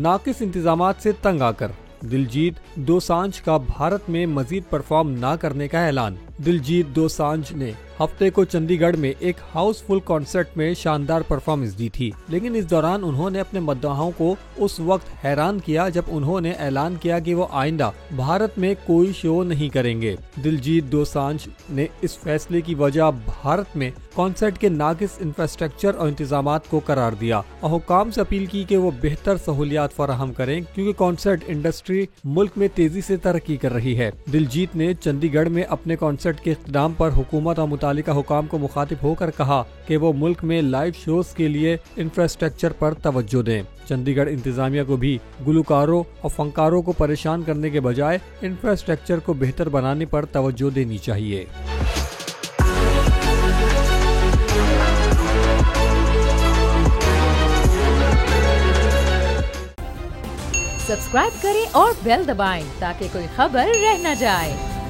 नाकिस इंतजामात से तंग आकर दिलजीत दोसांझ का भारत में मजीद परफॉर्म न करने का ऐलान। दिलजीत दोसांझ ने हफ्ते को चंडीगढ़ में एक हाउसफुल कॉन्सर्ट में शानदार परफॉर्मेंस दी थी, लेकिन इस दौरान उन्होंने अपने मद्दाहों को उस वक्त हैरान किया जब उन्होंने ऐलान किया कि वो आइंदा भारत में कोई शो नहीं करेंगे। दिलजीत दोसांझ ने इस फैसले की वजह भारत में कॉन्सर्ट के नाकिस इंफ्रास्ट्रक्चर और इंतजामात को करार दिया और हुकाम से अपील की कि वो बेहतर सहूलियात फराहम करें, क्योंकि कॉन्सर्ट इंडस्ट्री मुल्क में तेजी से तरक्की कर रही है। दिलजीत ने चंडीगढ़ में अपने कॉन्सर्ट के इख्तिताम पर हुकूमत और मुतालिका हुकाम को मुखातिब होकर कहा कि वो मुल्क में लाइव शोज के लिए इंफ्रास्ट्रक्चर पर तवज्जो दें। चंडीगढ़ इंतजामिया को भी गुलकारों और फनकारों को परेशान करने के बजाय इंफ्रास्ट्रक्चर को बेहतर बनाने पर तवज्जो देनी चाहिए। सब्सक्राइब करें और बेल दबाएं ताकि कोई खबर रह न जाए।